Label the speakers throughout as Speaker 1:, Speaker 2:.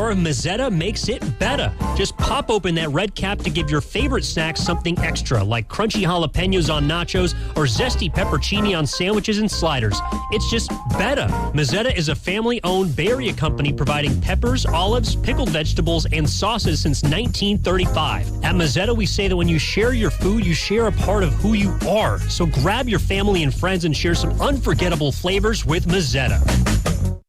Speaker 1: more, Mazzetta makes it better. Just pop open that red cap to give your favorite snack something extra, like crunchy jalapenos on nachos or zesty peppercini on sandwiches and sliders. It's just better. Mazzetta is a family-owned Bay Area company providing peppers, olives, pickled vegetables, and sauces since 1935. At Mazzetta, we say that when you share your food, you share a part of who you are. So grab your family and friends and share some unforgettable flavors with Mazzetta.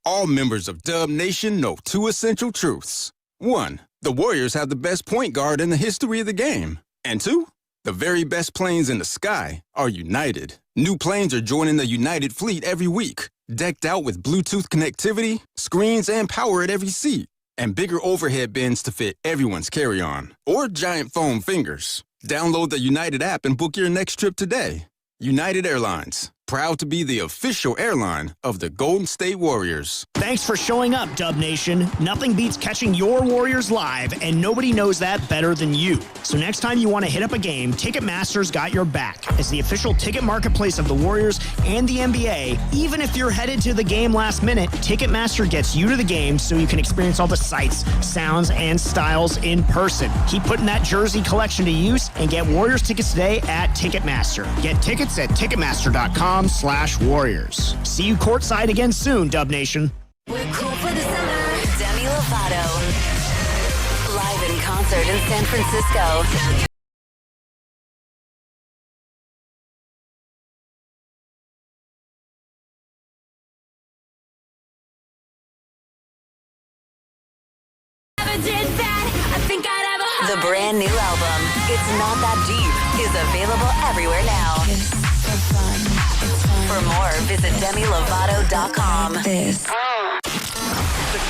Speaker 2: All members of Dub Nation know 2 essential truths. 1, the Warriors have the best point guard in the history of the game. And 2, the very best planes in the sky are United. New planes are joining the United fleet every week, decked out with Bluetooth connectivity, screens, and power at every seat, and bigger overhead bins to fit everyone's carry-on, or giant foam fingers. Download the United app and book your next trip today. United Airlines, proud to be the official airline of the Golden State Warriors.
Speaker 3: Thanks for showing up, Dub Nation. Nothing beats catching your Warriors live, and nobody knows that better than you. So next time you want to hit up a game, Ticketmaster's got your back. As the official ticket marketplace of the Warriors and the NBA, even if you're headed to the game last minute, Ticketmaster gets you to the game so you can experience all the sights, sounds, and styles in person. Keep putting that jersey collection to use and get Warriors tickets today at Ticketmaster. Get tickets at Ticketmaster.com/Warriors. See you courtside again soon, Dub Nation.
Speaker 4: We're cool for the summer. Demi Lovato. Live in concert in San Francisco. The brand new album, It's Not That Deep, is available everywhere now. For more, visit DemiLovato.com.
Speaker 5: The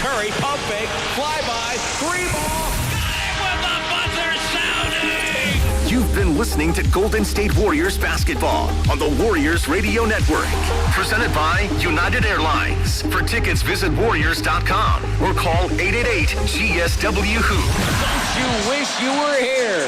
Speaker 5: Curry pump fake, flyby, 3-ball. Got it with the buzzer sounding!
Speaker 6: You've been listening to Golden State Warriors basketball on the Warriors Radio Network. Presented by United Airlines. For tickets, visit Warriors.com or call 888-GSW-HOOP.
Speaker 5: Don't you wish you were here?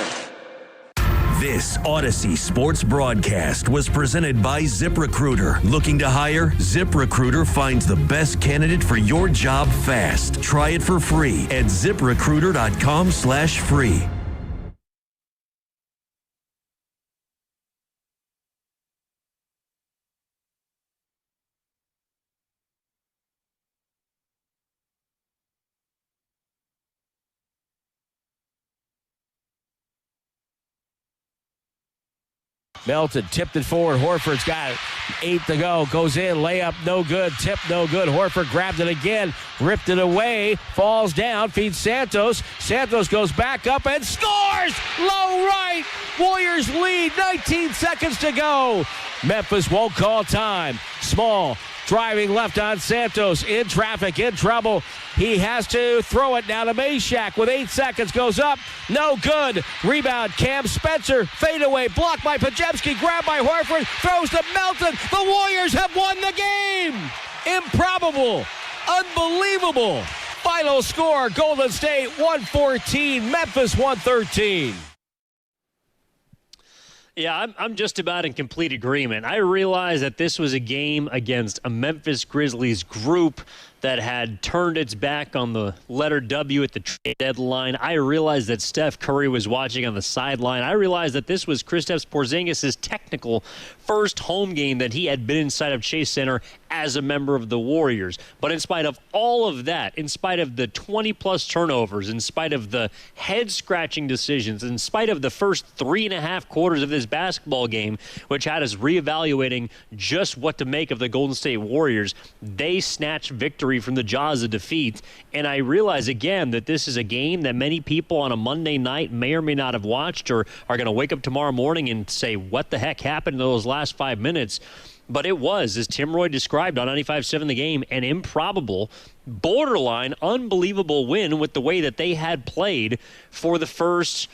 Speaker 7: This Odyssey Sports broadcast was presented by ZipRecruiter. Looking to hire? ZipRecruiter finds the best candidate for your job fast. Try it for free at ZipRecruiter.com/free.
Speaker 5: Melton tipped it forward. Horford's got it. 8 to go. Goes in. Layup no good. Tip no good. Horford grabbed it again. Ripped it away. Falls down. Feeds Santos. Santos goes back up and scores! Low right. Warriors lead. 19 seconds to go. Memphis won't call time. Small. Driving left on Santos. In traffic. In trouble. He has to throw it now to Meshack with 8 seconds. Goes up. No good. Rebound. Cam Spencer. Fadeaway. Blocked by Pajemski. Grabbed by Horford. Throws to Melton. The Warriors have won the game. Improbable. Unbelievable. Final score. Golden State 114. Memphis 113.
Speaker 1: Yeah, I'm just about in complete agreement. I realize that this was a game against a Memphis Grizzlies group that had turned its back on the letter W at the trade deadline. I realized that Steph Curry was watching on the sideline. I realized that this was Kristaps Porzingis' technical first home game that he had been inside of Chase Center as a member of the Warriors. But in spite of all of that, in spite of the 20-plus turnovers, in spite of the head-scratching decisions, in spite of the first 3.5 quarters of this basketball game, which had us reevaluating just what to make of the Golden State Warriors, they snatched victory from the jaws of defeat. And I realize again that this is a game that many people on a Monday night may or may not have watched, or are going to wake up tomorrow morning and say, what the heck happened in those last 5 minutes? But it was, as Tim Roy described on 95.7 The Game, an improbable, borderline, unbelievable win with the way that they had played for the first,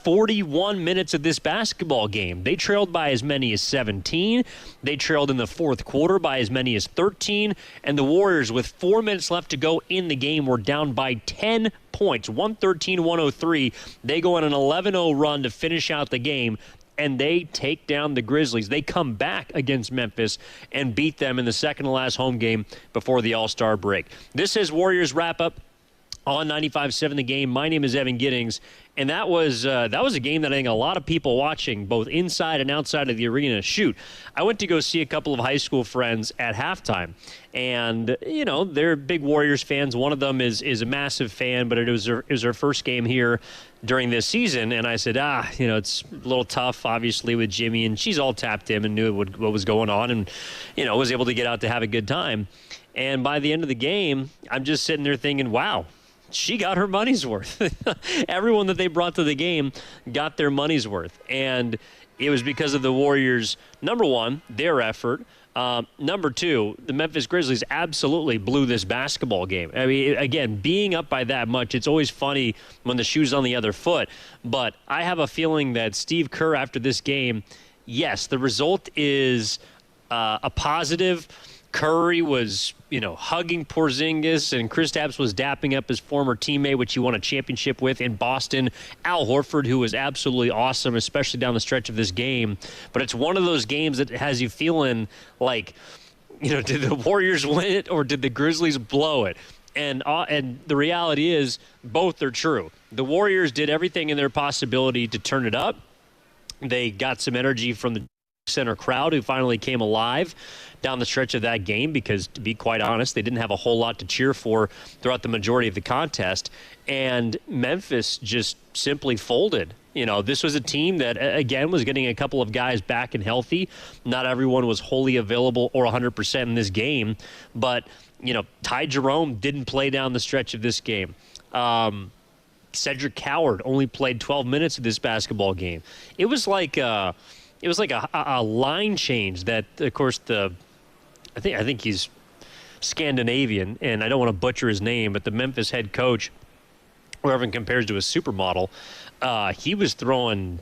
Speaker 1: 41 minutes of this basketball game. They trailed by as many as 17. They trailed in the fourth quarter by as many as 13. And the Warriors, with 4 minutes left to go in the game, were down by 10 points, 113-103. They go on an 11-0 run to finish out the game, and they take down the Grizzlies. They come back against Memphis and beat them in the second-to-last home game before the All-Star break. This is Warriors wrap-up on 95.7 The Game. My name is Evan Giddings, and that was a game that I think a lot of people watching, both inside and outside of the arena. Shoot, I went to go see a couple of high school friends at halftime, and they're big Warriors fans. One of them is a massive fan, but it was her first game here during this season, and I said, it's a little tough, obviously, with Jimmy, and she's all tapped in and knew what was going on, and was able to get out to have a good time. And by the end of the game, I'm just sitting there thinking, wow, she got her money's worth. Everyone that they brought to the game got their money's worth. And it was because of the Warriors, number one, their effort. Number two, the Memphis Grizzlies absolutely blew this basketball game. I mean, again, being up by that much, it's always funny when the shoe's on the other foot. But I have a feeling that Steve Kerr, after this game, yes, the result is a positive. Curry was, hugging Porzingis, and Kristaps was dapping up his former teammate, which he won a championship with in Boston. Al Horford, who was absolutely awesome, especially down the stretch of this game. But it's one of those games that has you feeling like, did the Warriors win it or did the Grizzlies blow it? And the reality is both are true. The Warriors did everything in their possibility to turn it up. They got some energy from the center crowd, who finally came alive down the stretch of that game, because, to be quite honest, they didn't have a whole lot to cheer for throughout the majority of the contest. And Memphis just simply folded. This was a team that, again, was getting a couple of guys back and healthy. Not everyone was wholly available or 100% in this game. But, Ty Jerome didn't play down the stretch of this game. Cedric Coward only played 12 minutes of this basketball game. It was like a line change that, of course, I think he's Scandinavian, and I don't want to butcher his name, but the Memphis head coach, who everyone compares to a supermodel, he was throwing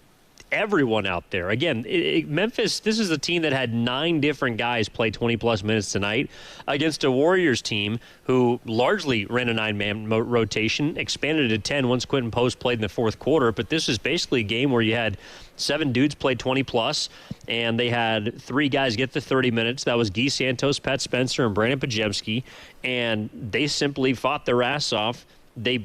Speaker 1: everyone out there. Again, Memphis, this is a team that had 9 different guys play 20-plus minutes tonight against a Warriors team who largely ran a 9-man rotation, expanded to 10 once Quentin Post played in the fourth quarter. But this is basically a game where you had 7 dudes play 20-plus, and they had 3 guys get the 30 minutes. That was Guy Santos, Pat Spencer, and Brandon Pajemski, and they simply fought their ass off. They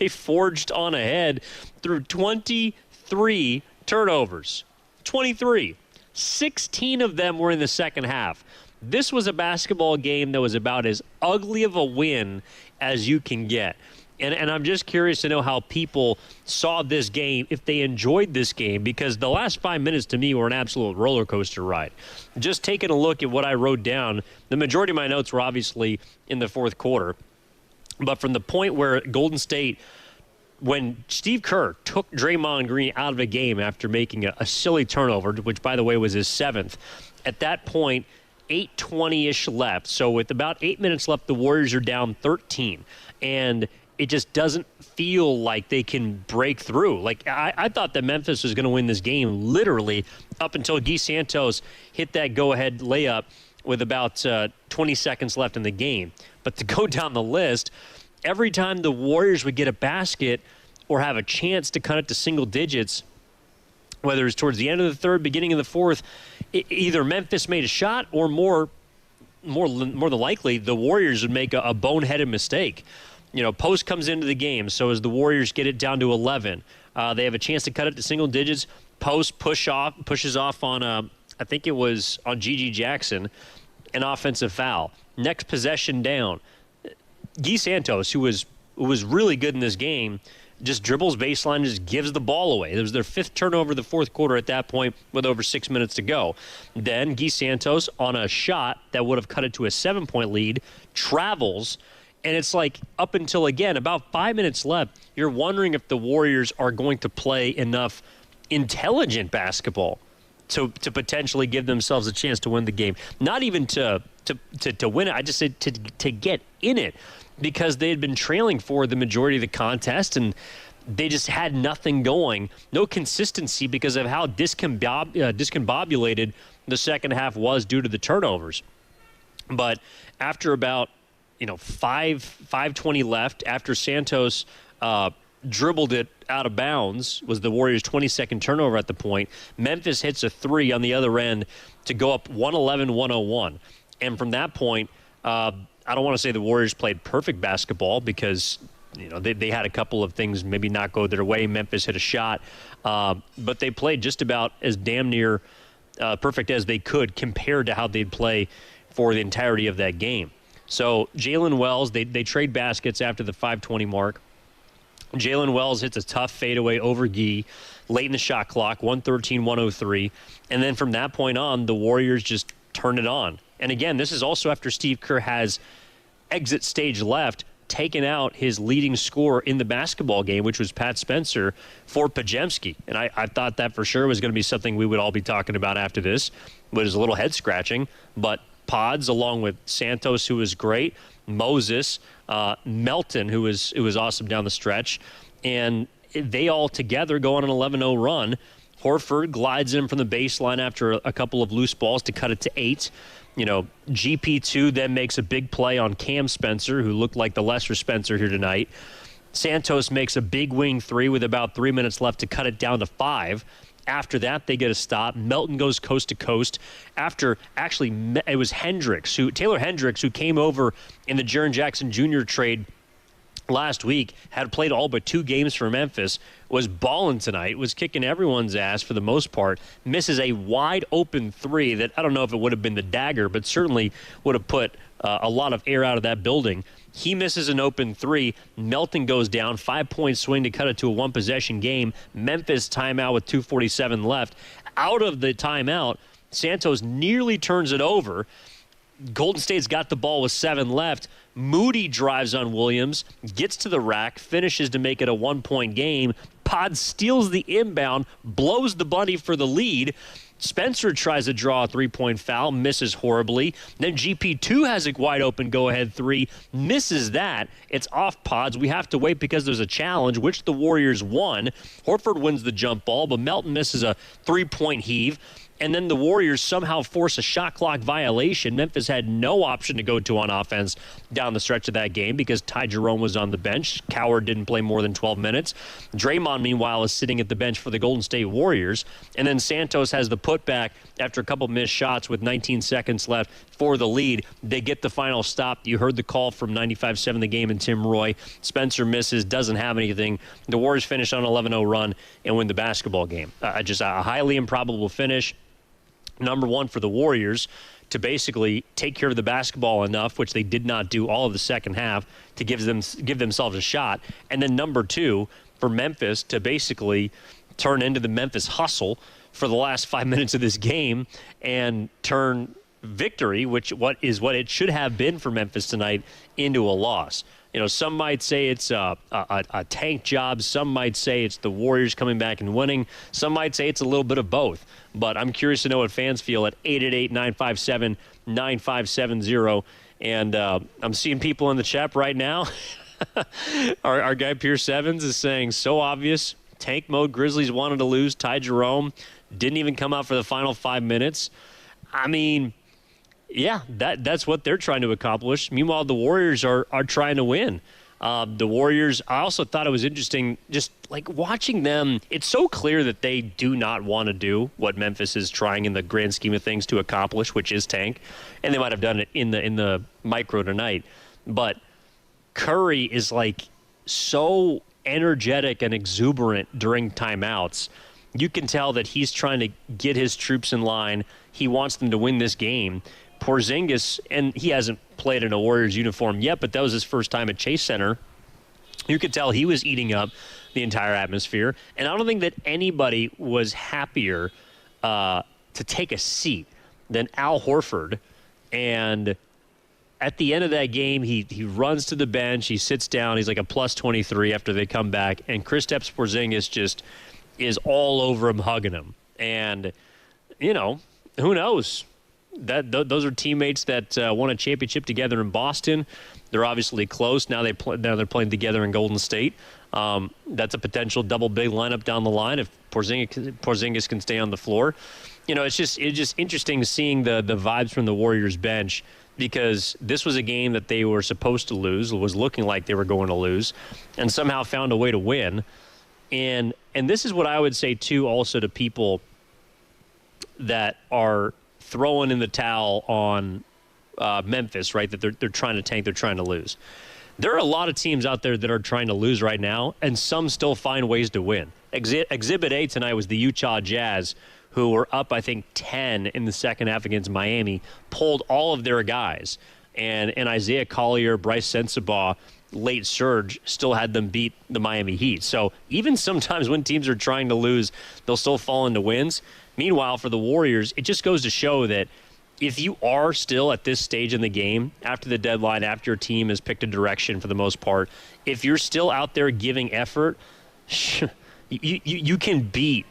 Speaker 1: forged on ahead through 23 turnovers. 23. 16 of them were in the second half. This was a basketball game that was about as ugly of a win as you can get. And I'm just curious to know how people saw this game, if they enjoyed this game, because the last 5 minutes to me were an absolute roller coaster ride. Just taking a look at what I wrote down, the majority of my notes were obviously in the fourth quarter. But from the point where Golden State, when Steve Kerr took Draymond Green out of a game after making a silly turnover, which, by the way, was his 7th, at that point, 8:20-ish left. So with about 8 minutes left, the Warriors are down 13. And it just doesn't feel like they can break through. Like, I thought that Memphis was going to win this game literally up until Guy Santos hit that go-ahead layup with about 20 seconds left in the game. But to go down the list, every time the Warriors would get a basket or have a chance to cut it to single digits, whether it's towards the end of the third, beginning of the fourth, either Memphis made a shot or more than likely the Warriors would make a boneheaded mistake. Post comes into the game, so as the Warriors get it down to 11, they have a chance to cut it to single digits. Post pushes off on, I think it was on Gigi Jackson, an offensive foul. Next possession down, Guy Santos, who was really good in this game, just dribbles baseline and just gives the ball away. It was their 5th turnover of the fourth quarter at that point with over 6 minutes to go. Then Guy Santos, on a shot that would have cut it to a 7-point lead, travels. And it's like, up until, again, about 5 minutes left, you're wondering if the Warriors are going to play enough intelligent basketball to potentially give themselves a chance to win the game. Not even to win it, I just said to get in it, because they had been trailing for the majority of the contest, and they just had nothing going. No consistency because of how discombobulated the second half was due to the turnovers. But after about 5:20 left, after Santos dribbled it out of bounds, was the Warriors' 22nd turnover at the point, Memphis hits a 3 on the other end to go up 111-101. And from that point, I don't want to say the Warriors played perfect basketball, because They had a couple of things maybe not go their way. Memphis hit a shot, but they played just about as damn near perfect as they could compared to how they'd play for the entirety of that game. So Jalen Wells, they trade baskets after the 5:20 mark. Jalen Wells hits a tough fadeaway over Gee late in the shot clock, 113-103. And then from that point on, the Warriors just turn it on. And again, this is also after Steve Kerr has exit stage left, taken out his leading scorer in the basketball game, which was Pat Spencer, for Pajemski. And I thought that for sure was going to be something we would all be talking about after this. It was a little head-scratching. But Pods, along with Santos, who was great, Moses, Melton, who was awesome down the stretch, and they all together go on an 11-0 run. Horford glides in from the baseline after a couple of loose balls to cut it to 8. GP2 then makes a big play on Cam Spencer, who looked like the lesser Spencer here tonight. Santos makes a big wing 3 with about 3 minutes left to cut it down to 5. After that, they get a stop. Melton goes coast to coast. After, actually, it was Taylor Hendricks, who came over in the Jaren Jackson Jr. trade last week, had played all but 2 games for Memphis, was balling tonight, was kicking everyone's ass for the most part, misses a wide-open 3 that I don't know if it would have been the dagger, but certainly would have put a lot of air out of that building. He misses an open 3. Melton goes down, 5-point swing to cut it to a 1-possession game. Memphis timeout with 2:47 left. Out of the timeout, Santos nearly turns it over. Golden State's got the ball with 7 left. Moody drives on Williams, gets to the rack, finishes to make it a 1-point game. Pod steals the inbound, blows the bunny for the lead. Spencer tries to draw a 3-point foul, misses horribly. Then GP2 has a wide-open go-ahead 3, misses that. It's off Pods. We have to wait because there's a challenge, which the Warriors won. Horford wins the jump ball, but Melton misses a 3-point heave. And then the Warriors somehow force a shot clock violation. Memphis had no option to go to on offense down the stretch of that game because Ty Jerome was on the bench. Coward didn't play more than 12 minutes. Draymond, meanwhile, is sitting at the bench for the Golden State Warriors. And then Santos has the putback after a couple missed shots with 19 seconds left for the lead. They get the final stop. You heard the call from 95-7 the game and Tim Roy. Spencer misses, doesn't have anything. The Warriors finish on an 11-0 run and win the basketball game. Just a highly improbable finish. Number one for the Warriors to basically take care of the basketball enough, which they did not do all of the second half, to give themselves a shot. And then number 2 for Memphis to basically turn into the Memphis hustle for the last 5 minutes of this game and turn victory, what it should have been for Memphis tonight, into a loss. Some might say it's a tank job. Some might say it's the Warriors coming back and winning. Some might say it's a little bit of both. But I'm curious to know what fans feel at 888-957-9570. And I'm seeing people in the chat right now. Our guy Pierce Evans is saying, so obvious. Tank mode. Grizzlies wanted to lose. Ty Jerome didn't even come out for the final 5 minutes. I mean, yeah, that's what they're trying to accomplish. Meanwhile, the Warriors are trying to win. The Warriors, I also thought it was interesting just like watching them. It's so clear that they do not want to do what Memphis is trying in the grand scheme of things to accomplish, which is tank. And they might have done it in the micro tonight. But Curry is like so energetic and exuberant during timeouts. You can tell that he's trying to get his troops in line. He wants them to win this game. Porzingis, and he hasn't played in a Warriors uniform yet, but that was his first time at Chase Center. You could tell he was eating up the entire atmosphere. And I don't think that anybody was happier to take a seat than Al Horford. And at the end of that game, he runs to the bench. He sits down. He's like a plus 23 after they come back. And Kristaps Porzingis just is all over him, hugging him. And, who knows? Those are teammates that won a championship together in Boston. They're obviously close. Now they're playing together in Golden State. That's a potential double big lineup down the line if Porzingis can stay on the floor. It's just interesting seeing the vibes from the Warriors bench because this was a game that they were supposed to lose, was looking like they were going to lose, and somehow found a way to win. And this is what I would say too, also to people that are throwing in the towel on Memphis, right? That they're trying to tank, they're trying to lose. There are a lot of teams out there that are trying to lose right now, and some still find ways to win. Exhibit A tonight was the Utah Jazz, who were up, I think, 10 in the second half against Miami, pulled all of their guys. And Isaiah Collier, Bryce Sensabaugh, late surge, still had them beat the Miami Heat. So even sometimes when teams are trying to lose, they'll still fall into wins. Meanwhile, for the Warriors, it just goes to show that if you are still at this stage in the game, after the deadline, after your team has picked a direction for the most part, if you're still out there giving effort, you can beat.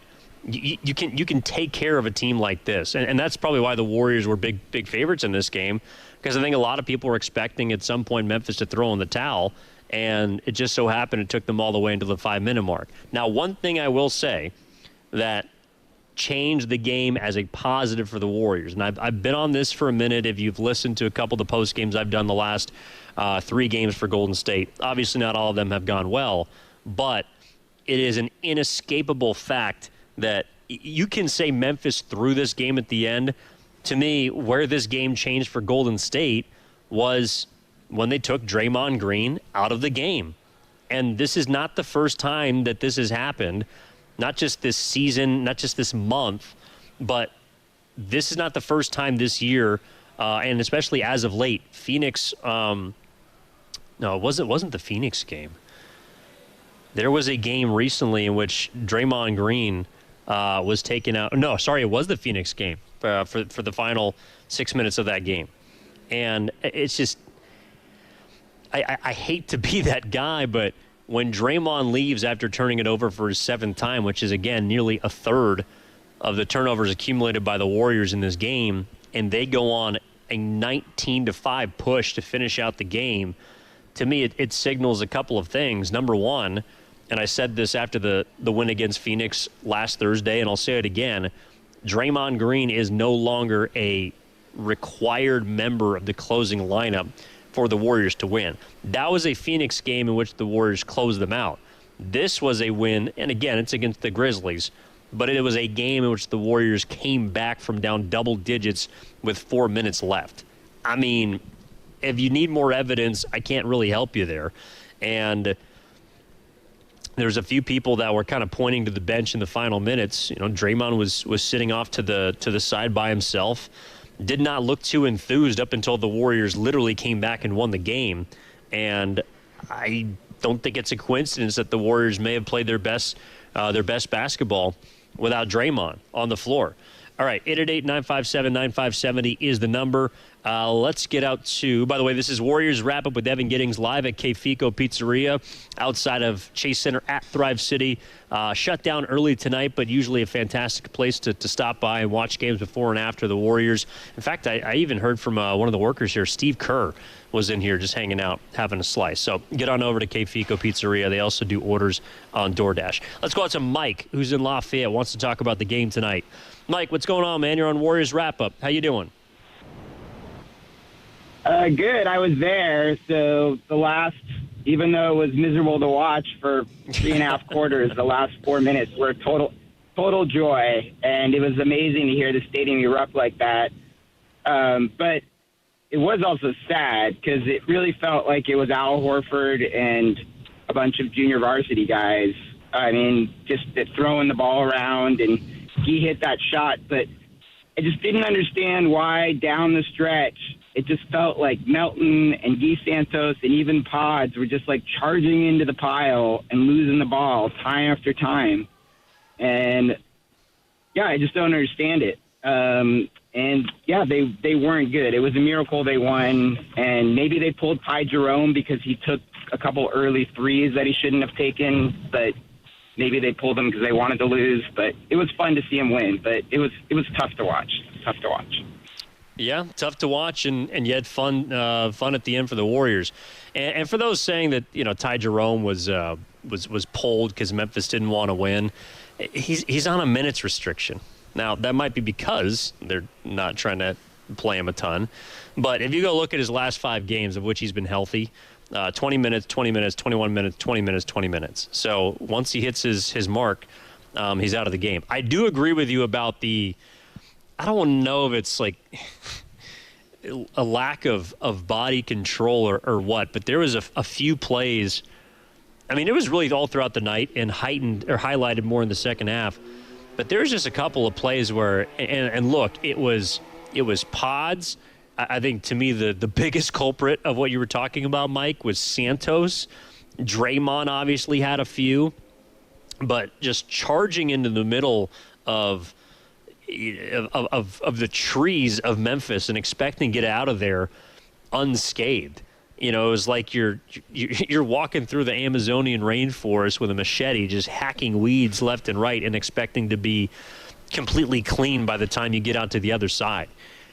Speaker 1: You can take care of a team like this, and that's probably why the Warriors were big favorites in this game, because I think a lot of people were expecting at some point Memphis to throw in the towel, and it just so happened it took them all the way into the 5-minute mark. Now, one thing I will say that changed the game as a positive for the Warriors, and I've been on this for a minute. If you've listened to a couple of the post games I've done the last 3 games for Golden State, obviously not all of them have gone well, but it is an inescapable fact that you can say Memphis threw this game at the end. To me, where this game changed for Golden State was when they took Draymond Green out of the game. And this is not the first time that this has happened, not just this season, not just this month, but this is not the first time this year, and especially as of late. Phoenix, no, it wasn't the Phoenix game. There was a game recently in which Draymond Green was taken out. No, sorry, it was the Phoenix game for the final 6 minutes of that game. And it's just, I hate to be that guy, but when Draymond leaves after turning it over for his 7th time, which is, again, nearly a third of the turnovers accumulated by the Warriors in this game, and they go on a 19-5 push to finish out the game, to me it signals a couple of things. Number one, and I said this after the win against Phoenix last Thursday, and I'll say it again, Draymond Green is no longer a required member of the closing lineup for the Warriors to win. That was a Phoenix game in which the Warriors closed them out. This was a win, and again, it's against the Grizzlies, but it was a game in which the Warriors came back from down double digits with 4 minutes left. I mean, if you need more evidence, I can't really help you there. And there's a few people that were kind of pointing to the bench in the final minutes. You know, Draymond was sitting off to the side by himself. Did not look too enthused up until the Warriors literally came back and won the game. And I don't think it's a coincidence that the Warriors may have played their best basketball without Draymond on the floor. All right, 888-957-9570 is the number. Let's get out to, by the way, this is Warriors Wrap-Up with Evan Giddings live at Fico Pizzeria outside of Chase Center at Thrive City. Shut down early tonight, but usually a fantastic place to stop by and watch games before and after the Warriors. In fact, I even heard from one of the workers here, Steve Kerr, was in here just hanging out, having a slice. So get on over to Fico Pizzeria. They also do orders on DoorDash. Let's go out to Mike, who's in Lafayette, wants to talk about the game tonight. Mike, what's going on, man? You're on Warriors Wrap-Up. How you doing?
Speaker 8: Good. I was there. So the last, even though it was miserable to watch for 3.5 quarters, the last 4 minutes were total joy. And it was amazing to hear the stadium erupt like that. But it was also sad because it really felt like it was Al Horford and a bunch of junior varsity guys. I mean, just throwing the ball around, and he hit that shot. But I just didn't understand why down the stretch it just felt like Melton and Guy Santos and even Pods were just like charging into the pile and losing the ball time after time. And yeah, I just don't understand it. And yeah, they weren't good. It was a miracle they won, and maybe they pulled Ty Jerome because he took a couple early threes that he shouldn't have taken, but maybe they pulled them because they wanted to lose. But it was fun to see him win, but it was tough to watch. Tough to watch.
Speaker 1: Yeah, tough to watch, and yet fun at the end for the Warriors. And for those saying that, you know, Ty Jerome was pulled because Memphis didn't want to win, he's on a minutes restriction. Now, that might be because they're not trying to play him a ton. But if you go look at his last 5 games, of which he's been healthy, 20 minutes, 20 minutes, 21 minutes, 20 minutes, 20 minutes. So once he hits his mark, he's out of the game. I do agree with you about I don't know if it's like a lack of body control or what, but there was a few plays. I mean, it was really all throughout the night and heightened or highlighted more in the second half. But there was just a couple of plays where, and look, it was pods. I think to me the biggest culprit of what you were talking about, Mike, was Santos. Draymond obviously had a few, but just charging into the middle of the trees of Memphis and expecting to get out of there unscathed. You know, it was like you're walking through the Amazonian rainforest with a machete, just hacking weeds left and right and expecting to be completely clean by the time you get out to the other side.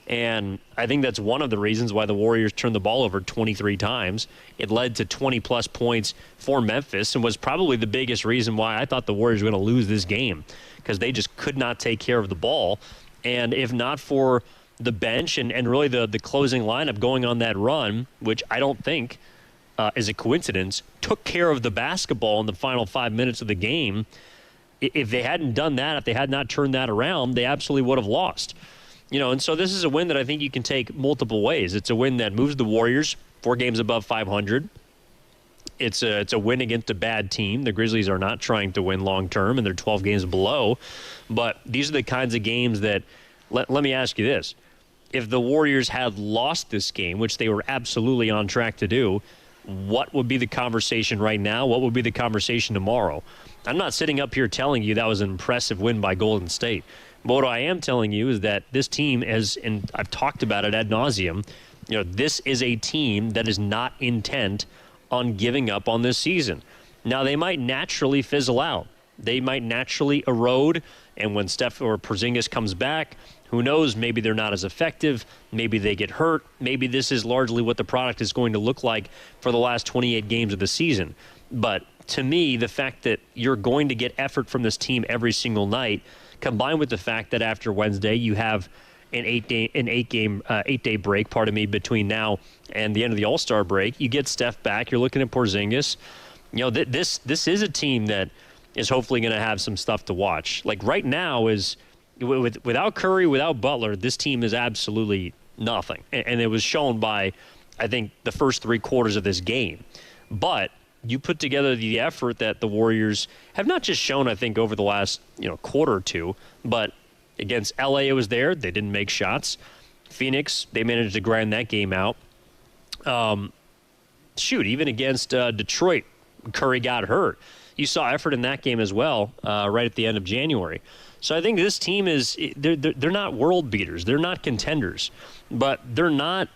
Speaker 1: And I think that's one of the reasons why the Warriors turned the ball over 23 times. It led to 20-plus points for Memphis and was probably the biggest reason why I thought the Warriors were going to lose this game, because they just could not take care of the ball. And if not for the bench and really the closing lineup going on that run, which I don't think is a coincidence, took care of the basketball in the final 5 minutes of the game. If they hadn't done that, if they had not turned that around, they absolutely would have lost. You know, and so this is a win that I think you can take multiple ways. It's a win that moves the Warriors 4 games above 500. It's a win against a bad team. The Grizzlies are not trying to win long term, and they're 12 games below. But these are the kinds of games that, let me ask you this. If the Warriors had lost this game, which they were absolutely on track to do, what would be the conversation right now? What would be the conversation tomorrow? I'm not sitting up here telling you that was an impressive win by Golden State. But what I am telling you is that this team, and I've talked about it ad nauseum, you know, this is a team that is not intent on giving up on this season. Now, they might naturally fizzle out. They might naturally erode, and when Steph or Porzingis comes back, who knows, maybe they're not as effective, maybe they get hurt, maybe this is largely what the product is going to look like for the last 28 games of the season. But to me, the fact that you're going to get effort from this team every single night, combined with the fact that after Wednesday you have an 8-day break, between now and the end of the All-Star break, you get Steph back, you're looking at Porzingis. You know, this is a team that is hopefully going to have some stuff to watch. Like right now is, without Curry, without Butler, this team is absolutely nothing. And it was shown by, I think, the first 3 quarters of this game. But you put together the effort that the Warriors have not just shown, I think, over the last quarter or two, but against LA it was there. They didn't make shots. Phoenix, they managed to grind that game out. Even against Detroit, Curry got hurt. You saw effort in that game as well, right at the end of January. So I think this team is, they're not world beaters. They're not contenders. But they're not,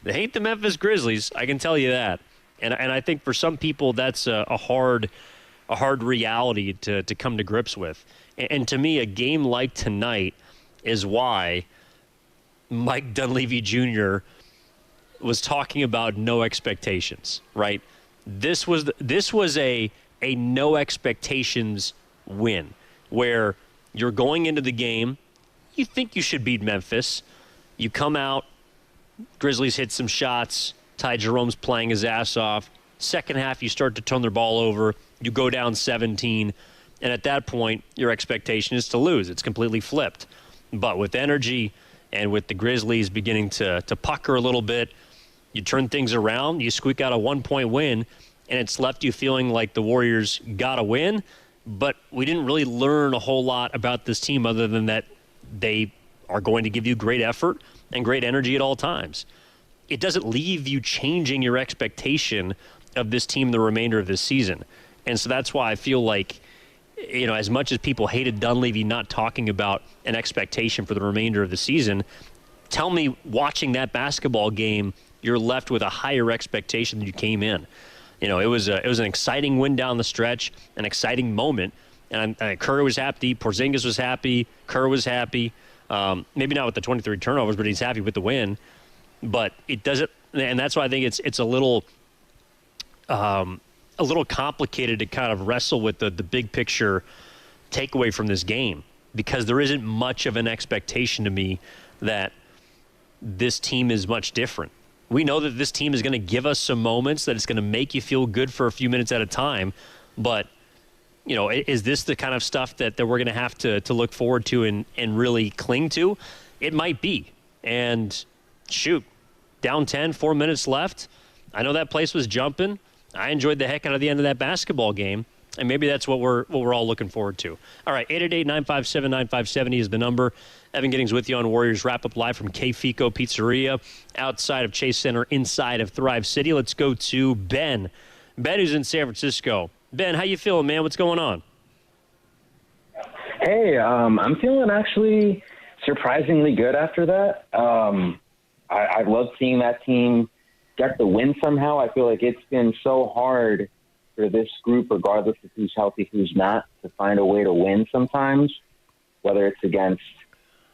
Speaker 1: they ain't the Memphis Grizzlies, I can tell you that. And I think for some people that's a hard reality to come to grips with. And to me, a game like tonight is why Mike Dunleavy Jr. was talking about no expectations, right? This was a no expectations win, where you're going into the game, you think you should beat Memphis. You come out, Grizzlies hit some shots, Ty Jerome's playing his ass off. Second half, you start to turn their ball over. You go down 17, and at that point, your expectation is to lose. It's completely flipped. But with energy and with the Grizzlies beginning to pucker a little bit, you turn things around, you squeak out a 1-point win, and it's left you feeling like the Warriors got a win, but we didn't really learn a whole lot about this team other than that they are going to give you great effort and great energy at all times. It doesn't leave you changing your expectation of this team the remainder of this season. And so that's why I feel like, as much as people hated Dunleavy not talking about an expectation for the remainder of the season, tell me watching that basketball game, you're left with a higher expectation than you came in. It was an exciting win down the stretch, an exciting moment. And Kerr was happy, Porzingis was happy, Kerr was happy. Maybe not with the 23 turnovers, but he's happy with the win. But it doesn't, and that's why I think it's a little complicated to kind of wrestle with the big picture takeaway from this game, because there isn't much of an expectation to me that this team is much different. We know that this team is going to give us some moments, that it's going to make you feel good for a few minutes at a time. But, is this the kind of stuff that we're going to have to look forward to and really cling to? It might be. And shoot, down 10, 4 minutes left. I know that place was jumping. I enjoyed the heck out of the end of that basketball game, and maybe that's what we're all looking forward to. All right, 888-957-9570 is the number. Evan Giddings with you on Warriors Wrap-Up live from K Fico Pizzeria outside of Chase Center, inside of Thrive City. Let's go to Ben. Ben, who's in San Francisco. Ben, how you feeling, man? What's going on?
Speaker 9: Hey, I'm feeling actually surprisingly good after that. I love seeing that team get the win somehow. I feel like it's been so hard for this group, regardless of who's healthy, who's not, to find a way to win sometimes, whether it's against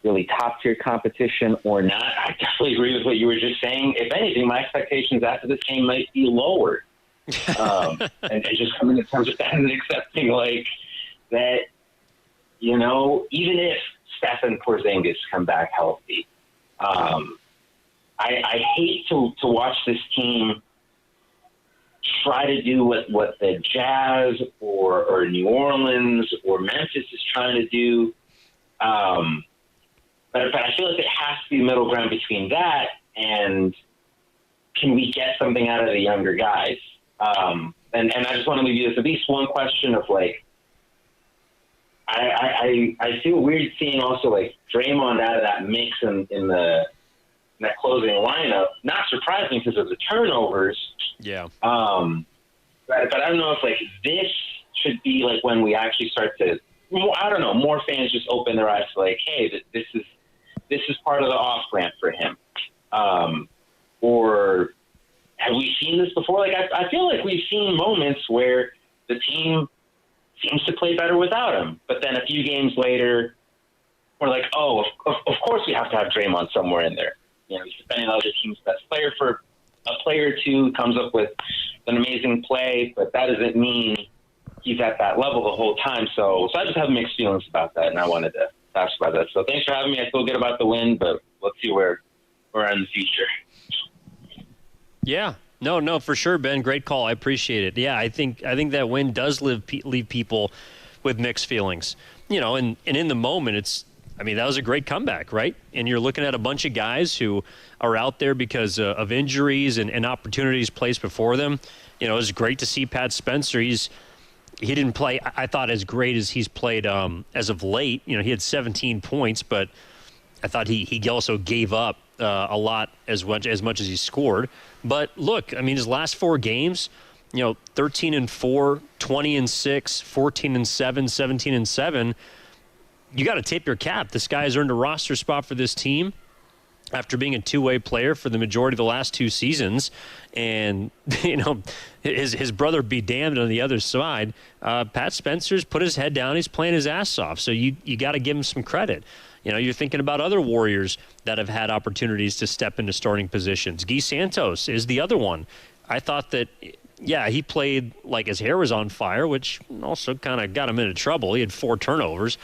Speaker 9: really top-tier competition or not. I definitely agree with what you were just saying. If anything, my expectations after this game might be lower. And just coming to terms with that and accepting, like, that, you know, even if Steph and Porzingis come back healthy, I hate to watch this team try to do what the Jazz or New Orleans or Memphis is trying to do. But I feel like it has to be a middle ground between that and can we get something out of the younger guys? And I just want to leave you with at least one question of, like, I feel weird seeing also, like, Draymond out of that mix in that closing lineup. Not surprising because of the turnovers.
Speaker 1: Yeah.
Speaker 9: But I don't know if, like, this should be, like, when we actually start to, I don't know, more fans just open their eyes to, like, hey, this is part of the off-ramp for him. Or have we seen this before? Like, I feel like we've seen moments where the team seems to play better without him. But then a few games later, we're like, oh, of course we have to have Draymond somewhere in there. You know, he's defending other team's best player for a play or two, comes up with an amazing play, but that doesn't mean he's at that level the whole time. So I just have mixed feelings about that, and I wanted to ask about that. So thanks for having me. I feel good about the win, but let's see where we're in the future.
Speaker 1: Yeah. No, for sure, Ben. Great call. I appreciate it. Yeah, I think that win does leave people with mixed feelings. You know, and in the moment, that was a great comeback, right? And you're looking at a bunch of guys who are out there because of injuries and opportunities placed before them. You know, it was great to see Pat Spencer. He didn't play, I thought, as great as he's played as of late. You know, he had 17 points, but I thought he also gave up a lot as much as he scored. But look, I mean, his last 4 games, 13-4, 20-6, 14-7, 17-7. You got to tip your cap. This guy has earned a roster spot for this team after being a two-way player for the majority of the last 2 seasons. And, his brother be damned on the other side. Pat Spencer's put his head down. He's playing his ass off. So you got to give him some credit. You're thinking about other Warriors that have had opportunities to step into starting positions. Guy Santos is the other one. I thought that, yeah, he played like his hair was on fire, which also kind of got him into trouble. He had 4 turnovers.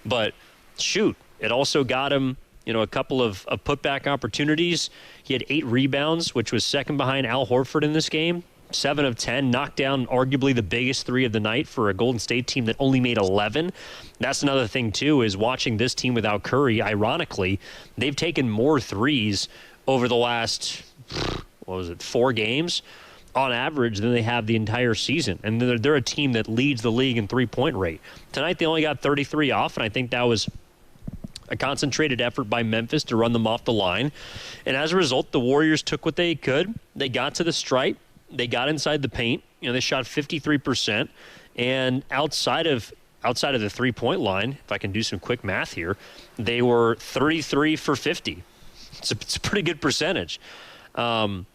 Speaker 1: But, shoot, it also got him, a couple of putback opportunities. He had 8 rebounds, which was second behind Al Horford in this game. 7 of 10, knocked down arguably the biggest 3 of the night for a Golden State team that only made 11. That's another thing, too, is watching this team without Curry. Ironically, they've taken more threes over the last, 4 games on average than they have the entire season. And they're a team that leads the league in three-point rate. Tonight, they only got 33 off, and I think that was a concentrated effort by Memphis to run them off the line. And as a result, the Warriors took what they could. They got to the stripe. They got inside the paint. They shot 53%. And outside of the three-point line, if I can do some quick math here, they were 33 for 50. It's a pretty good percentage. And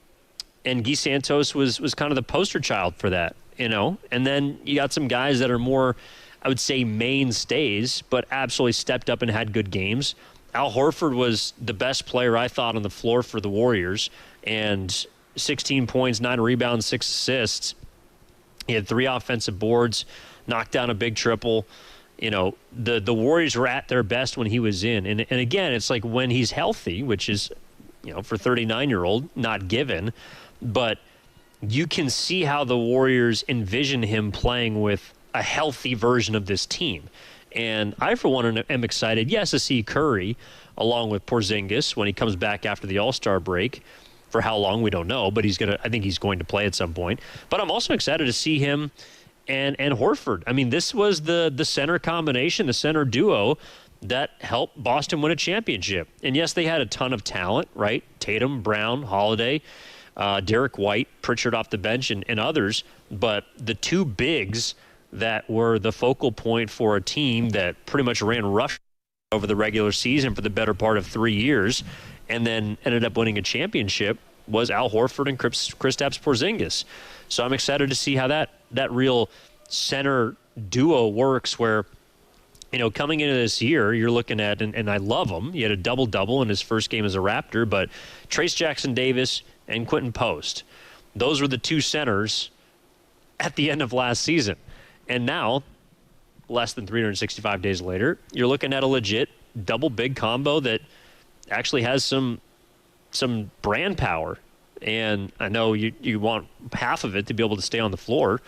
Speaker 1: Guy Santos was kind of the poster child for that, And then you got some guys that are more, I would say, mainstays, but absolutely stepped up and had good games. Al Horford was the best player, I thought, on the floor for the Warriors. And 16 points, 9 rebounds, 6 assists. He had 3 offensive boards, knocked down a big triple. The Warriors were at their best when he was in. And again, it's like when he's healthy, which is, for 39-year-old, not given. But you can see how the Warriors envision him playing with a healthy version of this team. And I, for one, am excited, yes, to see Curry along with Porzingis when he comes back after the All-Star break. For how long, we don't know, but I think he's going to play at some point. But I'm also excited to see him and Horford. I mean, this was the center combination, the center duo that helped Boston win a championship. And yes, they had a ton of talent, right? Tatum, Brown, Holiday, Derek White, Pritchard off the bench, and others. But the two bigs that were the focal point for a team that pretty much ran rough over the regular season for the better part of 3 years and then ended up winning a championship was Al Horford and Kristaps Porzingis. So I'm excited to see how that real center duo works where, coming into this year, you're looking at, and I love him, he had a double-double in his first game as a Raptor, but Trayce Jackson-Davis and Quentin Post, those were the two centers at the end of last season. And now, less than 365 days later, you're looking at a legit double big combo that actually has some brand power. And I know you want half of it to be able to stay on the floor,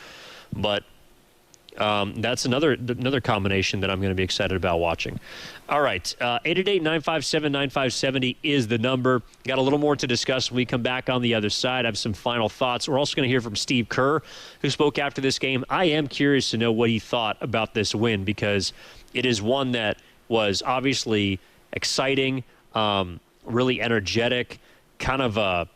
Speaker 1: but that's another combination that I'm going to be excited about watching. All right, 888-957-9570 is the number. Got a little more to discuss when we come back on the other side. I have some final thoughts. We're also going to hear from Steve Kerr, who spoke after this game. I am curious to know what he thought about this win because it is one that was obviously exciting, really energetic, kind of a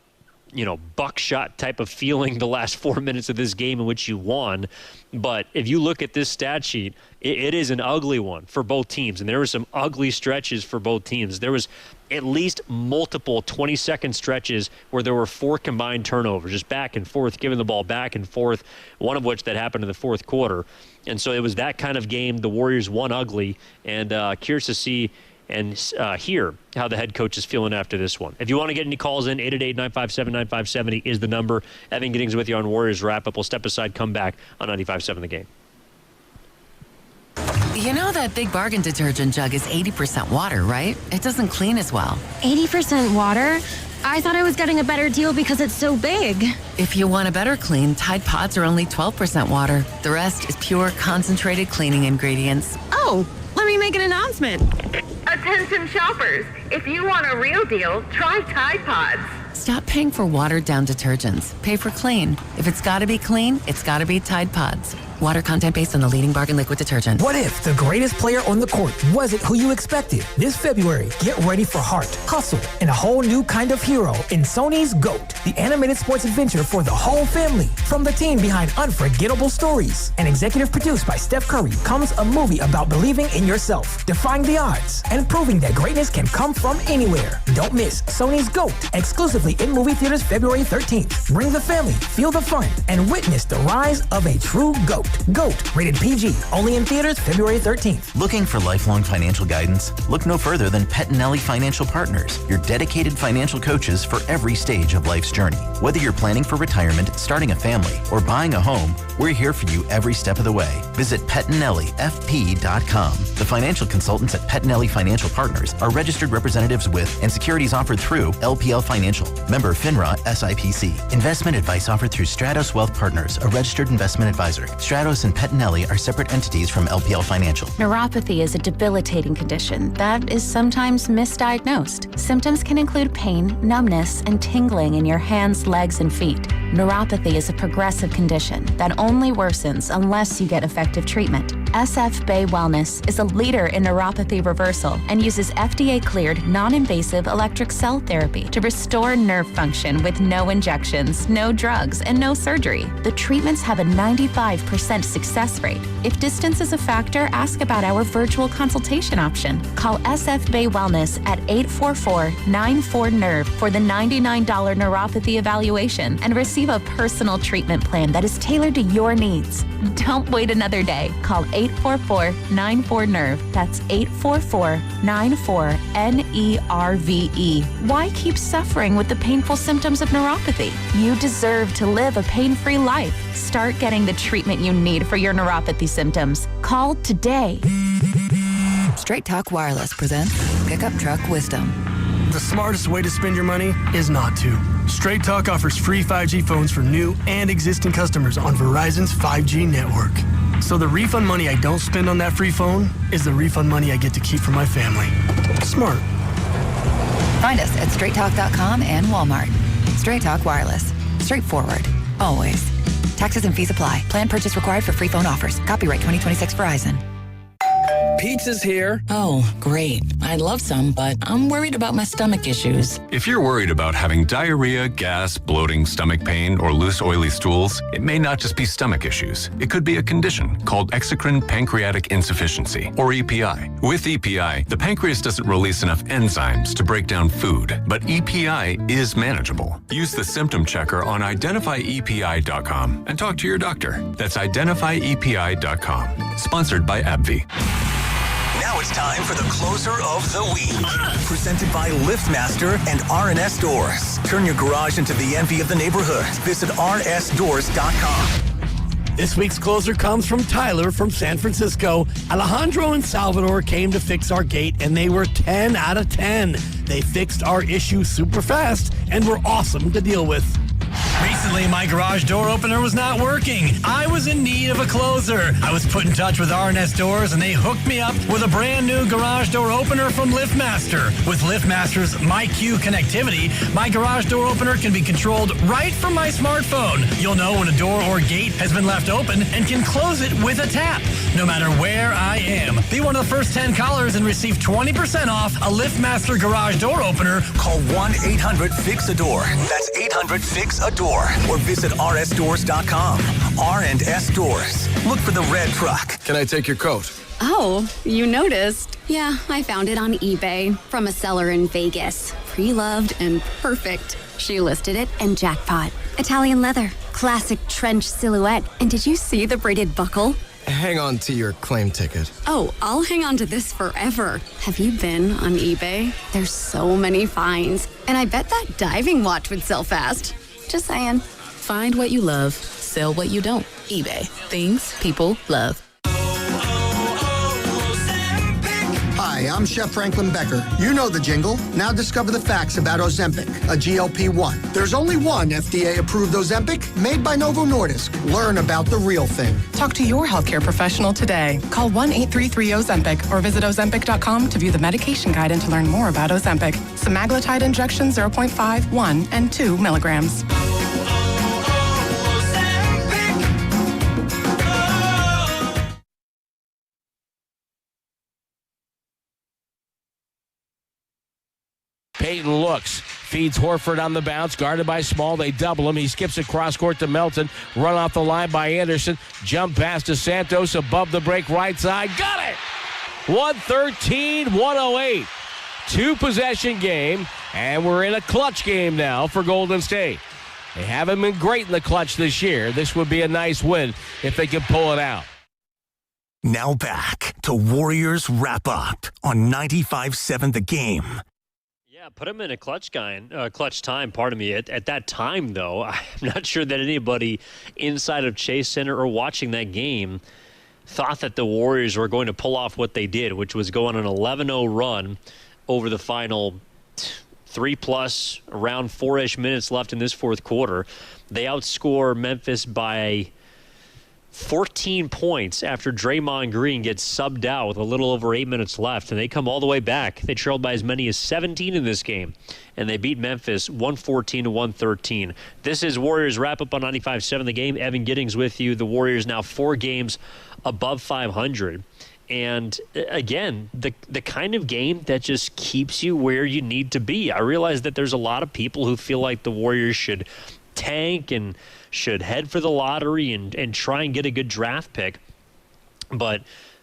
Speaker 1: buckshot type of feeling the last 4 minutes of this game in which you won. But if you look at this stat sheet, it is an ugly one for both teams. And there were some ugly stretches for both teams. There was at least multiple 20-second stretches where there were 4 combined turnovers, just back and forth, giving the ball back and forth, one of which that happened in the fourth quarter. And so it was that kind of game. The Warriors won ugly, and curious to see and hear how the head coach is feeling after this one. If you want to get any calls in, 888-957-9570 is the number. Evan Giddings with you on Warriors Wrap-Up. We'll step aside, come back on 95.7 The Game.
Speaker 10: You know that Big Bargain detergent jug is 80% water, right? It doesn't clean as well.
Speaker 11: 80% water? I thought I was getting a better deal because it's so big.
Speaker 10: If you want a better clean, Tide Pods are only 12% water. The rest is pure, concentrated cleaning ingredients.
Speaker 11: Oh, let me make an announcement.
Speaker 12: Attention shoppers, if you want a real deal, try Tide Pods.
Speaker 10: Stop paying for watered-down detergents. Pay for clean. If it's got to be clean, it's got to be Tide Pods. Water content based on the leading Bargain liquid detergent.
Speaker 13: What if the greatest player on the court wasn't who you expected? This February, get ready for heart, hustle, and a whole new kind of hero in Sony's GOAT, the animated sports adventure for the whole family. From the team behind unforgettable stories and executive produced by Steph Curry comes a movie about believing in yourself, defying the odds, and proving that greatness can come from anywhere. Don't miss Sony's GOAT, exclusively in movie theaters February 13th. Bring the family, feel the fun, and witness the rise of a true GOAT. GOAT, rated PG, only in theaters February 13th.
Speaker 14: Looking for lifelong financial guidance? Look no further than Pettinelli Financial Partners, your dedicated financial coaches for every stage of life's journey. Whether you're planning for retirement, starting a family, or buying a home, we're here for you every step of the way. Visit PettinelliFP.com. The financial consultants at Pettinelli Financial Partners are registered representatives with and securities offered through LPL Financial. Member FINRA SIPC. Investment advice offered through Stratos Wealth Partners, a registered investment advisor. Stratos and Pettinelli are separate entities from LPL Financial.
Speaker 15: Neuropathy is a debilitating condition that is sometimes misdiagnosed. Symptoms can include pain, numbness, and tingling in your hands, legs, and feet. Neuropathy is a progressive condition that only worsens unless you get effective treatment. SF Bay Wellness is a leader in neuropathy reversal and uses FDA-cleared, non-invasive electric cell therapy to restore nerve function with no injections, no drugs, and no surgery. The treatments have a 95% success rate. If distance is a factor, ask about our virtual consultation option. Call SF Bay Wellness at 844-94-NERVE for the $99 neuropathy evaluation and receive a personal treatment plan that is tailored to your needs. Don't wait another day. Call 844-94-NERVE. That's 844-94-NERVE. Why keep suffering with the painful symptoms of neuropathy? You deserve to live a pain-free life. Start getting the treatment you need for your neuropathy symptoms. Call today.
Speaker 10: Straight Talk Wireless presents Pickup Truck Wisdom.
Speaker 16: The smartest way to spend your money is not to. Straight Talk offers free 5G phones for new and existing customers on Verizon's 5G network. So the refund money I don't spend on that free phone is the refund money I get to keep for my family. Smart.
Speaker 10: Find us at straighttalk.com and Walmart. Straight Talk Wireless. Straightforward. Always. Taxes and fees apply. Plan purchase required for free phone offers. Copyright 2026 Verizon.
Speaker 17: Pizza's here. Oh, great. I'd love some, but I'm worried about my stomach issues.
Speaker 18: If you're worried about having diarrhea, gas, bloating, stomach pain, or loose, oily stools, it may not just be stomach issues. It could be a condition called exocrine pancreatic insufficiency, or EPI. With EPI, the pancreas doesn't release enough enzymes to break down food, but EPI is manageable. Use the symptom checker on identifyepi.com and talk to your doctor. That's identifyepi.com. Sponsored by AbbVie.
Speaker 6: Now it's time for the closer of the week. Presented by LiftMaster and RNS Doors. Turn your garage into the envy of the neighborhood. Visit rnsdoors.com.
Speaker 16: This week's closer comes from Tyler from San Francisco. Alejandro and Salvador came to fix our gate, and they were 10 out of 10. They fixed our issue super fast and were awesome to deal with. Recently, my garage door opener was not working. I was in need of a closer. I was put in touch with RNS Doors, and they hooked me up with a brand new garage door opener from LiftMaster. With LiftMaster's MyQ connectivity, my garage door opener can be controlled right from my smartphone. You'll know when a door or gate has been left open and can close it with a tap, no matter where I am. Be one of the first 10 callers and receive 20% off a LiftMaster garage door opener.
Speaker 6: Call 1-800-FIX-A-DOOR. That's 800-FIX-A-DOOR. Or visit rsdoors.com. R&S Doors. Look for the red truck.
Speaker 19: Can I take your coat?
Speaker 20: Oh, you noticed. Yeah, I found it on eBay from a seller in Vegas. Pre-loved and perfect. She listed it and jackpot. Italian leather, classic trench silhouette. And did you see the braided buckle?
Speaker 19: Hang on to your claim ticket.
Speaker 20: Oh, I'll hang on to this forever. Have you been on eBay? There's so many finds. And I bet that diving watch would sell fast. Just saying.
Speaker 17: Find what you love. Sell what you don't. eBay. Things people love.
Speaker 21: Hi, I'm Chef Franklin Becker. You know the jingle. Now discover the facts about Ozempic, a GLP-1. There's only one FDA-approved Ozempic made by Novo Nordisk. Learn about the real thing.
Speaker 22: Talk to your healthcare professional today. Call 1-833-OZEMPIC or visit Ozempic.com to view the medication guide and to learn more about Ozempic. Semaglutide injection 0.5, 1, and 2 milligrams.
Speaker 5: Peyton looks, feeds Horford on the bounce, guarded by Small. They double him. He skips across court to Melton. Run off the line by Anderson. Jump pass to Santos above the break, right side. Got it! 113-108. Two-possession game, and we're in a clutch game now for Golden State. They haven't been great in the clutch this year. This would be a nice win if they could pull it out.
Speaker 6: Now back to Warriors Wrap Up on 95.7 The Game.
Speaker 1: Yeah, put him in a clutch time, pardon me. At that time, though, I'm not sure that anybody inside of Chase Center or watching that game thought that the Warriors were going to pull off what they did, which was go on an 11-0 run over the final 3+ around 4-ish minutes left in this fourth quarter. They outscore Memphis by 14 points after Draymond Green gets subbed out with a little over 8 minutes left, and they come all the way back. They trailed by as many as 17 in this game, and they beat Memphis 114-113. This is Warriors Wrap Up on 95.7 The Game. Evan Giddings with you. The Warriors now 4 games above 500. And again, the kind of game that just keeps you where you need to be. I realize that there's a lot of people who feel like the Warriors should tank and should head for the lottery and try and get a good draft pick. But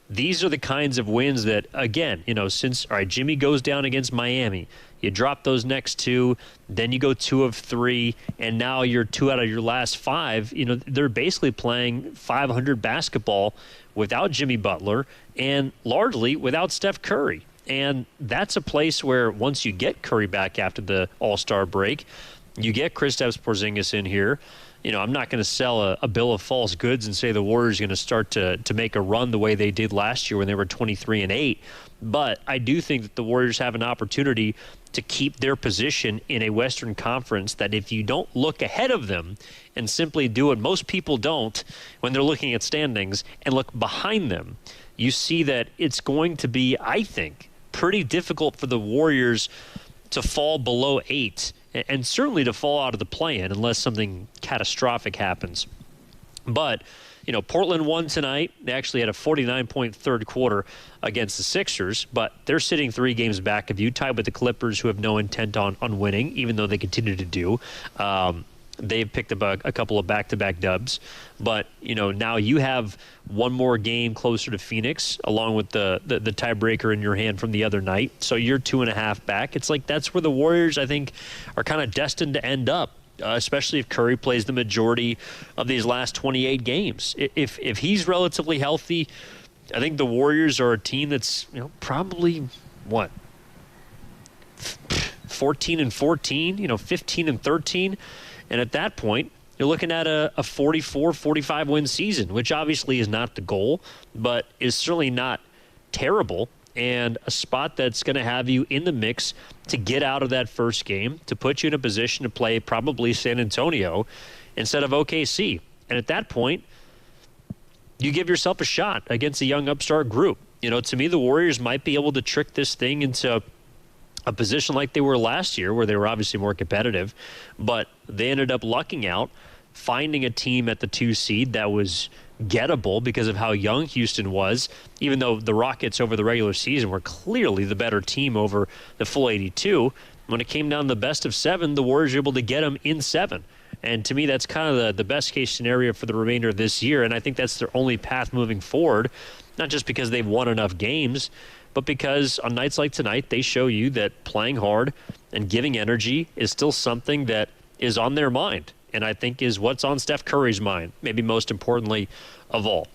Speaker 1: these are the kinds of wins that, again, since, all right, Jimmy goes down against Miami, you drop those next 2, then you go 2 of 3, and now you're 2 out of your last 5. They're basically playing 500 basketball without Jimmy Butler and largely without Steph Curry. And that's a place where once you get Curry back after the All-Star break, you get Kristaps Porzingis in here. I'm not going to sell a bill of false goods and say the Warriors are going to start to make a run the way they did last year when they were 23-8. But I do think that the Warriors have an opportunity to keep their position in a Western Conference that if you don't look ahead of them and simply do what most people don't when they're looking at standings and look behind them, you see that it's going to be, I think, pretty difficult for the Warriors to fall below 8 and certainly to fall out of the play-in unless something catastrophic happens. But, Portland won tonight. They actually had a 49-point third quarter against the Sixers, but they're sitting 3 games back of you, tied with the Clippers, who have no intent on winning, even though they continue to do. They've picked up a couple of back-to-back dubs. But, now you have one more game closer to Phoenix, along with the tiebreaker in your hand from the other night. So you're 2.5 back. It's like that's where the Warriors, I think, are kind of destined to end up, especially if Curry plays the majority of these last 28 games. If he's relatively healthy, I think the Warriors are a team that's, probably, 14-14, 15-13. And at that point, you're looking at a 44-45 win season, which obviously is not the goal, but is certainly not terrible, and a spot that's going to have you in the mix to get out of that first game, to put you in a position to play probably San Antonio instead of OKC. And at that point, you give yourself a shot against a young upstart group. To me, the Warriors might be able to trick this thing into a position like they were last year, where they were obviously more competitive, but they ended up lucking out, finding a team at the 2 seed that was gettable because of how young Houston was, even though the Rockets over the regular season were clearly the better team over the full 82. When it came down to the best of 7, the Warriors were able to get them in 7. And to me, that's kind of the best case scenario for the remainder of this year, and I think that's their only path moving forward, not just because they've won enough games, but because on nights like tonight, they show you that playing hard and giving energy is still something that is on their mind, and I think is what's on Steph Curry's mind, maybe most importantly of all.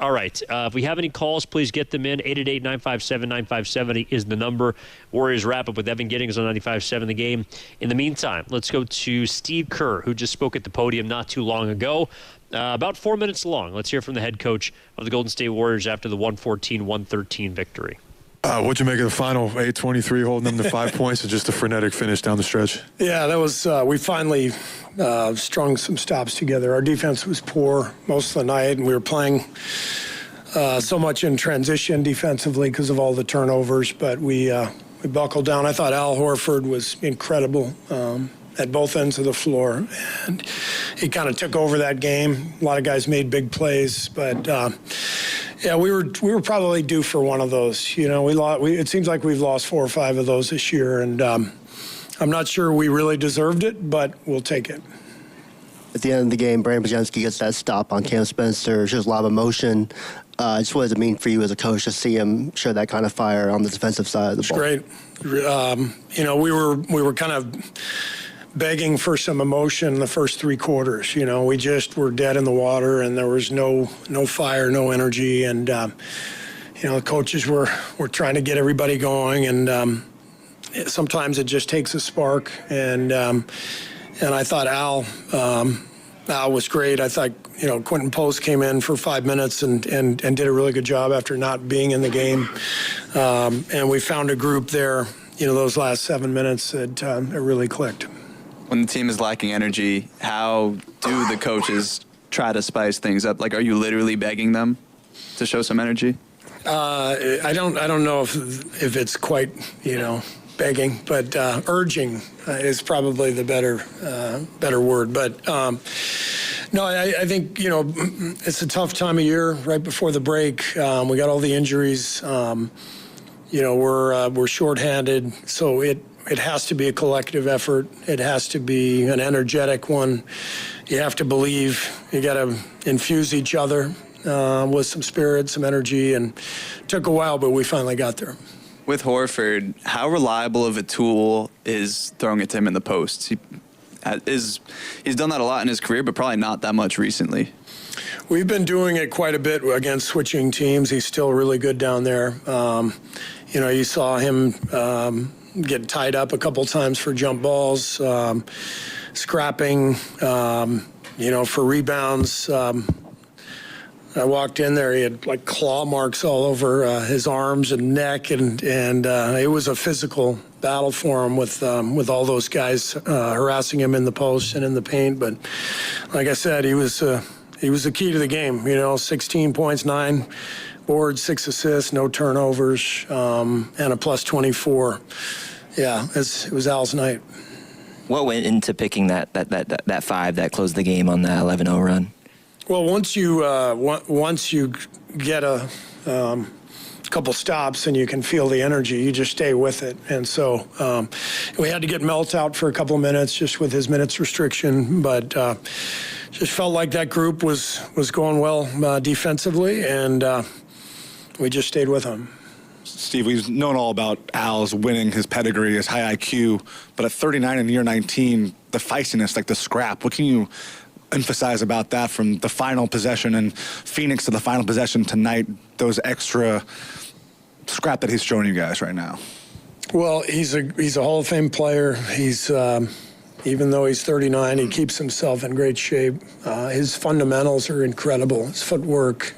Speaker 1: All right, if we have any calls, please get them in. 888-957-9570 is the number. Warriors wrap up with Evan Giddings on 95.7 The Game. In the meantime, let's go to Steve Kerr, who just spoke at the podium not too long ago. About 4 minutes long. Let's hear from the head coach of the Golden State Warriors after the 114-113 victory.
Speaker 2: What'd you make of the final 8:23, holding them to 5 points and just a frenetic finish down the stretch?
Speaker 3: Yeah, that was we finally strung some stops together. Our defense was poor most of the night, and we were playing so much in transition defensively because of all the turnovers, but we buckled down. I thought Al Horford was incredible at both ends of the floor, and he kind of took over that game. A lot of guys made big plays, but yeah, we were probably due for one of those. It seems like we've lost 4 or 5 of those this year, and I'm not sure we really deserved it, but we'll take it.
Speaker 23: At the end of the game, Brandon Bogensky gets that stop on Cam Spencer. Shows a lot of emotion. Just what does it mean for you as a coach to see him show that kind of fire on the defensive side of the ball?
Speaker 3: It's great. We were kind of begging for some emotion the first 3 quarters. We just were dead in the water, and there was no fire, no energy, and the coaches were trying to get everybody going, and sometimes it just takes a spark. And I thought Al was great. I thought Quentin Post came in for 5 minutes and did a really good job after not being in the game, and we found a group there. Those last 7 minutes that it really clicked.
Speaker 24: When the team is lacking energy, how do the coaches try to spice things up? Like, are you literally begging them to show some energy?
Speaker 3: I don't know if it's quite begging, but urging is probably the better word. But no, I think it's a tough time of year right before the break. We got all the injuries. We're shorthanded, so it has to be a collective effort. It has to be an energetic one. You have to believe. You got to infuse each other with some spirit, some energy, and it took a while, but we finally got there.
Speaker 24: With Horford, how reliable of a tool is throwing it to him in the post? He's done that a lot in his career, but probably not that much recently.
Speaker 3: We've been doing it quite a bit against switching teams. He's still really good down there. You saw him get tied up a couple times for jump balls, scrapping, for rebounds. I walked in there, he had like claw marks all over his arms and neck, and it was a physical battle for him with all those guys harassing him in the post and in the paint. But like I said, he was the key to the game. 16 points, 9 boards, 6 assists, no turnovers, and a plus 24. Yeah, it was Al's night.
Speaker 4: What went into picking that 5 that closed the game on that 11-0 run?
Speaker 3: Well, once you get a couple stops and you can feel the energy, you just stay with it. And so we had to get Melt out for a couple of minutes just with his minutes restriction, but just felt like that group was going well defensively, and we just stayed with him.
Speaker 7: Steve, we've known all about Al's winning, his pedigree, his high IQ, but at 39 in year 19, the feistiness, like the scrap, what can you emphasize about that from the final possession and Phoenix to the final possession tonight, those extra scrap that he's showing you guys right now?
Speaker 3: Well, he's a Hall of Fame player. He's even though he's 39, he keeps himself in great shape. His fundamentals are incredible. His footwork,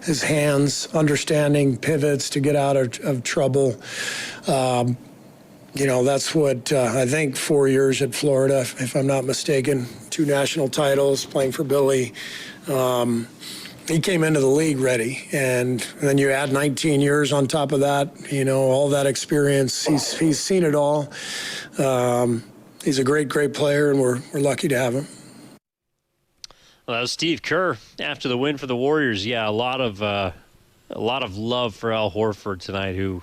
Speaker 3: his hands, understanding pivots to get out of trouble. That's what I think 4 years at Florida, if I'm not mistaken, 2 national titles, playing for Billy. He came into the league ready, and then you add 19 years on top of that, all that experience. He's seen it all. He's a great player, and we're lucky to have him.
Speaker 1: Well, that was Steve Kerr after the win for the Warriors. Yeah, a lot of love for Al Horford tonight. Who,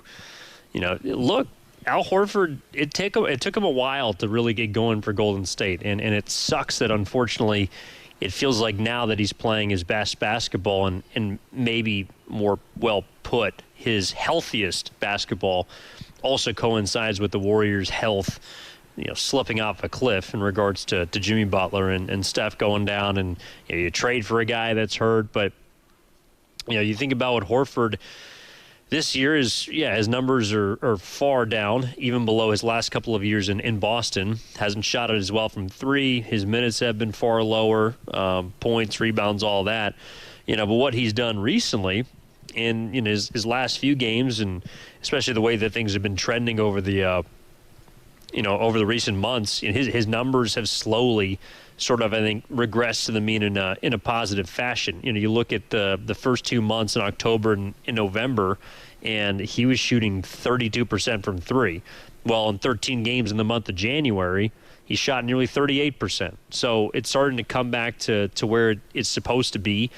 Speaker 1: look, Al Horford. It took him a while to really get going for Golden State, and it sucks that unfortunately, it feels like now that he's playing his best basketball and maybe more well put, his healthiest basketball also coincides with the Warriors' health. Slipping off a cliff in regards to Jimmy Butler and Steph going down, and you trade for a guy that's hurt. But you think about what Horford this year is. Yeah, his numbers are far down, even below his last couple of years in Boston. Hasn't shot it as well from 3. His minutes have been far lower, points, rebounds, all that. But what he's done recently in his last few games, and especially the way that things have been trending over the over the recent months, his numbers have slowly sort of, I think, regressed to the mean in a positive fashion. You look at the first 2 months in October and in November, and he was shooting 32% from 3. Well, in 13 games in the month of January, he shot nearly 38%. So it's starting to come back to where it's supposed to be.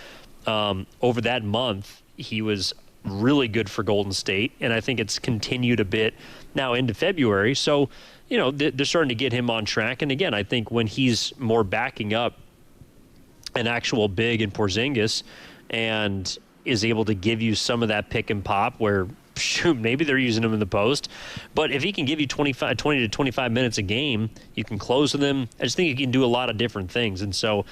Speaker 1: Over that month, he was really good for Golden State, and I think it's continued a bit now into February. So, they're starting to get him on track. And again, I think when he's more backing up an actual big in Porzingis and is able to give you some of that pick and pop where, shoot, maybe they're using him in the post. But if he can give you 20 to 25 minutes a game, you can close with him. I just think he can do a lot of different things. And so,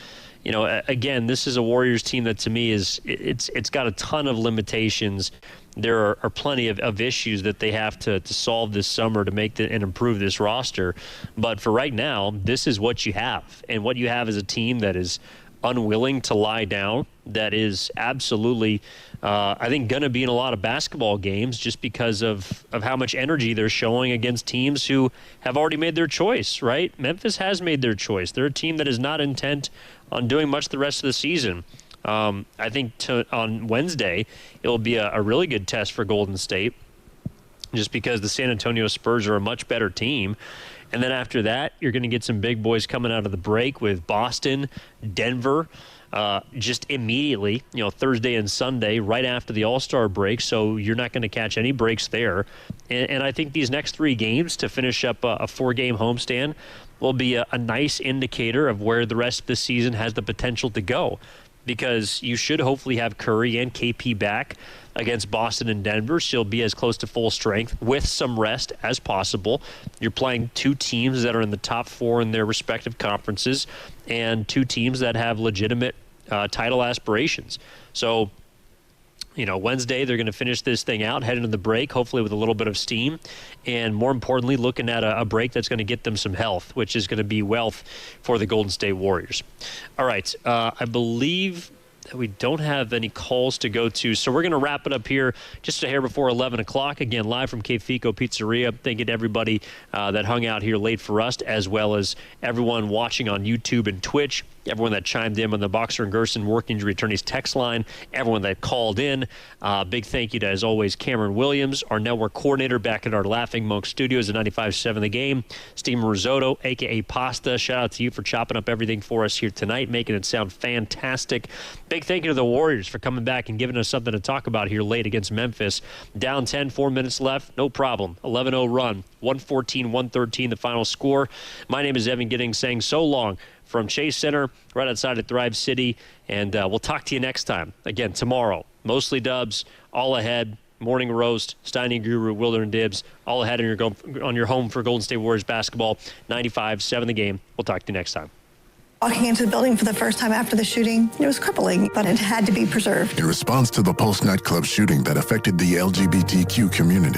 Speaker 1: again, this is a Warriors team that to me it's got a ton of limitations. There are plenty of issues that they have to solve this summer to make and improve this roster. But for right now, this is what you have. And what you have is a team that is unwilling to lie down, that is absolutely, I think, going to be in a lot of basketball games just because of how much energy they're showing against teams who have already made their choice, right? Memphis has made their choice. They're a team that is not intent on doing much the rest of the season. I think on Wednesday, it will be a really good test for Golden State just because the San Antonio Spurs are a much better team. And then after that, you're going to get some big boys coming out of the break with Boston, Denver, just immediately, Thursday and Sunday, right after the All-Star break. So you're not going to catch any breaks there. And I think these next 3 games to finish up a 4-game homestand will be a nice indicator of where the rest of the season has the potential to go. Because you should hopefully have Curry and KP back against Boston and Denver. So you'll be as close to full strength with some rest as possible. You're playing 2 teams that are in the top 4 in their respective conferences and 2 teams that have legitimate title aspirations. So, Wednesday they're going to finish this thing out, head into the break, hopefully with a little bit of steam. And more importantly, looking at a break that's going to get them some health, which is going to be wealth for the Golden State Warriors. All right, I believe we don't have any calls to go to, so we're going to wrap it up here just a hair before 11 o'clock. Again, live from Cape Fico Pizzeria. Thank you to everybody that hung out here late for us, as well as everyone watching on YouTube and Twitch, everyone that chimed in on the Boxer and Gerson Work Injury Attorneys text line, everyone that called in. Big thank you to, as always, Cameron Williams, our network coordinator back at our Laughing Monk Studios at 95.7 The Game. Steve Risotto, a.k.a. Pasta, shout out to you for chopping up everything for us here tonight, making it sound fantastic. Big thank you to the Warriors for coming back and giving us something to talk about here late against Memphis. Down 10, 4 minutes left, no problem. 11-0 run, 114-113 the final score. My name is Evan Giddings saying so long from Chase Center right outside of Thrive City, and we'll talk to you next time. Again, tomorrow, mostly Dubs, all ahead. Morning Roast, Steiny Guru, Wilder and Dibs, all ahead on your home for Golden State Warriors basketball. 95-7 The Game. We'll talk to you next time.
Speaker 8: Walking into the building for the first time after the shooting, it was crippling, but it had to be preserved.
Speaker 9: In response to the Pulse nightclub shooting that affected the LGBTQ community,